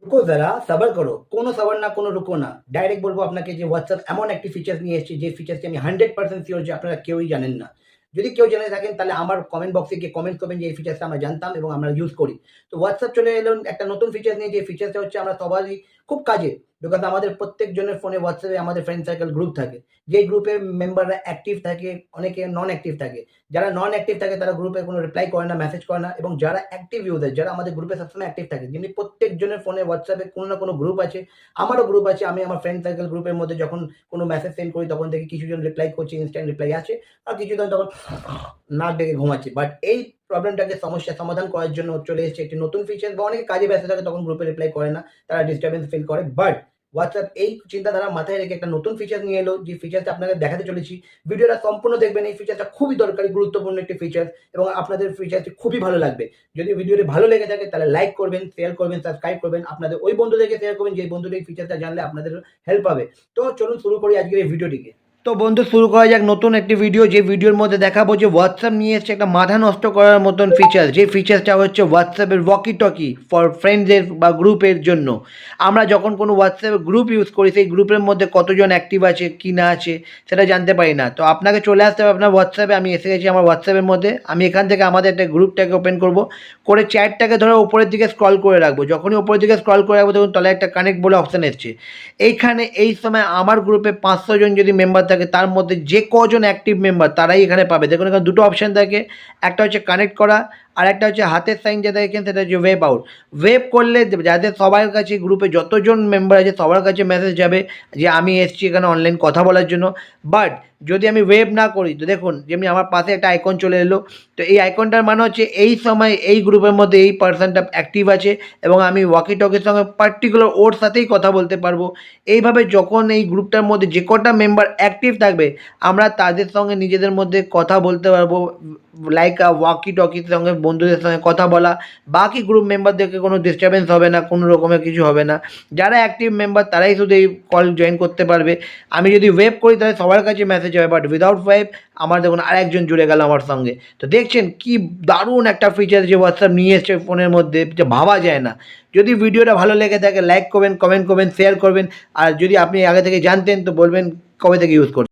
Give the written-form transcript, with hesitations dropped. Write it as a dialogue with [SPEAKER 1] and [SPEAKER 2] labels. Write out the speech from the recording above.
[SPEAKER 1] রুকো যারা সাবার করো, কোনো সাবার না, কোনো রুকো না। ডাইরেক্ট বলবো আপনাকে যে হোয়াটসঅ্যাপ এমন একটি ফিচার্স নিয়ে এসেছে, যে ফিচার্সটি আমি 100% সিওর যে আপনারা কেউই জানেন না। যদি কেউ জেনে থাকেন তাহলে আমার কমেন্ট বক্সে গিয়ে কমেন্ট করবেন যে এই ফিচার্সটা আমরা জানতাম এবং আমরা ইউজ করি। তো হোয়াটসঅ্যাপ চলে এলো একটা নতুন ফিচার্স নিয়ে, যে ফিচার্সটা হচ্ছে আমরা সবারই খুব কাজে। বিকজ আমাদের প্রত্যেকজনের ফোনে হোয়াটসঅ্যাপে আমাদের ফ্রেন্ড সার্কেল গ্রুপ থাকে। যেই গ্রুপের মেম্বাররা অ্যাক্টিভ থাকে, অনেকে নন অ্যাক্টিভ থাকে। যারা নন অ্যাক্টিভ থাকে তারা গ্রুপে কোনো রিপ্লাই করে না, মেসেজ করে না, এবং যারা অ্যাক্টিভ ইউজার, যারা আমাদের গ্রুপে সবসময় অ্যাক্টিভ থাকে, যেমনি প্রত্যেকজনের ফোনে হোয়াটসঅ্যাপে কোনো না কোনো গ্রুপ আছে। আমারও গ্রুপ আছে। আমি আমার ফ্রেন্ড সার্কেল গ্রুপের মধ্যে যখন কোনো মেসেজ সেন্ড করি তখন দেখি কিছুজন রিপ্লাই করছে, ইনস্ট্যান্ট রিপ্লাই আছে, আর কিছুজন তখন নাক ডেকে ঘুমাচ্ছে। বাট এই প্রবলেমটাকে সমস্যা সমাধান করার জন্য চলে এসেছে একটি নতুন ফিচার। বা অনেকে কাজে ব্যস্ত থাকে তখন গ্রুপে রিপ্লাই করে না, তারা ডিস্টার্বেন্স ফিল করে। বাট হোয়াটসঅ্যাপ এই চিন্তাধারা মাথায় রেখে একটা নতুন ফিচার নিয়ে এলো, যে ফিচারটা আপনাকে দেখাতে চলেছি। ভিডিওটা সম্পূর্ণ দেখবেন। এই ফিচারটা খুবই দরকারি, গুরুত্বপূর্ণ একটি ফিচার, এবং আপনাদের ফিচারটি খুবই ভালো লাগবে। যদি ভিডিওটি ভালো লেগে থাকে তাহলে লাইক করবেন, শেয়ার করবেন, সাবস্ক্রাইব করবেন, আপনাদের ওই বন্ধুদেরকে শেয়ার করবেন যে বন্ধুদের এই ফিচারটা জানলে আপনাদের হেল্প হবে। তো চলুন শুরু করি আজকের এই ভিডিওটিকে। তো বন্ধু, শুরু করা যাক নতুন একটি ভিডিও, যে ভিডিওর মধ্যে দেখাবো যে হোয়াটসঅ্যাপ নিয়ে এসছে একটা মাথা নষ্ট করার মতন ফিচার। যে ফিচারটা হচ্ছে হোয়াটসঅ্যাপের ওয়াকি টকি ফর ফ্রেন্ডসের বা গ্রুপের জন্য। আমরা যখন কোনো হোয়াটসঅ্যাপ গ্রুপ ইউজ করি, সেই গ্রুপের মধ্যে কতজন অ্যাক্টিভ আছে কি না আছে সেটা জানতে পারি না। তো আপনাকে চলে আসতে হবে আপনার হোয়াটসঅ্যাপে। আমি এসে গেছি আমার হোয়াটসঅ্যাপের মধ্যে। আমি এখান থেকে আমাদের একটা গ্রুপটাকে ওপেন করব, করে চ্যাটটাকে ধরে উপরের দিকে স্ক্রল করে রাখবো। যখনই উপরের দিকে স্ক্রল করে রাখবো তখন তলে একটা কানেক্ট বলে অপশান এসছে। এইখানে এই সময় আমার গ্রুপে 500 জন যদি মেম্বার থাকে, তার মধ্যে যে কজন অ্যাক্টিভ মেম্বার তারাই এখানে পাবে। দেখুন এখানে দুটো অপশান থাকে, একটা হচ্ছে কানেক্ট করা, আর একটা হচ্ছে হাতের সাইন যেটা দেখেন সেটা হচ্ছে ওয়েব আউট। ওয়েব করলে যাদের সবার কাছে গ্রুপে যতজন মেম্বার আছে সবার কাছে মেসেজ যাবে যে আমি এসেছি এখানে অনলাইন কথা বলার জন্য। বাট যদি আমি ওয়েব না করি, তো দেখুন যেমনি আমার পাশে একটা আইকন চলে এলো। তো এই আইকনটার মানে হচ্ছে এই সময় এই গ্রুপের মধ্যে এই পার্সনটা অ্যাক্টিভ আছে, এবং আমি ওয়াকি টকির সঙ্গে পার্টিকুলার ওর সাথেই কথা বলতে পারবো। এইভাবে যখন এই গ্রুপটার মধ্যে যে কটা মেম্বার অ্যাক্টিভ থাকবে, আমরা তাদের সঙ্গে নিজেদের মধ্যে কথা বলতে পারবো, লাইক ওয়াকি টকির সঙ্গে বন্ধুদের সঙ্গে কথা বলা। বাকি গ্রুপ মেম্বারদেরকে কোনো ডিস্টারবেন্স হবে না, কোনো রকমের কিছু হবে না। যারা অ্যাক্টিভ মেম্বার তারাই শুধু এই কল জয়েন করতে পারবে। আমি যদি ওয়েব করি তাহলে সবার কাছে মেসেজ হবে, বাট উইদাউট ওয়েব আমার দেখুন আরেকজন জুড়ে গেল আমার সঙ্গে। তো দেখছেন কি দারুণ একটা ফিচার যে হোয়াটসঅ্যাপ নিয়ে এসছে ফোনের মধ্যে, যে ভাবা যায় না। যদি ভিডিওটা ভালো লেগে থাকে লাইক করবেন, কমেন্ট করবেন, শেয়ার করবেন। আর যদি আপনি আগে থেকে জানতেন তো বলবেন কবে থেকে ইউজ করবেন।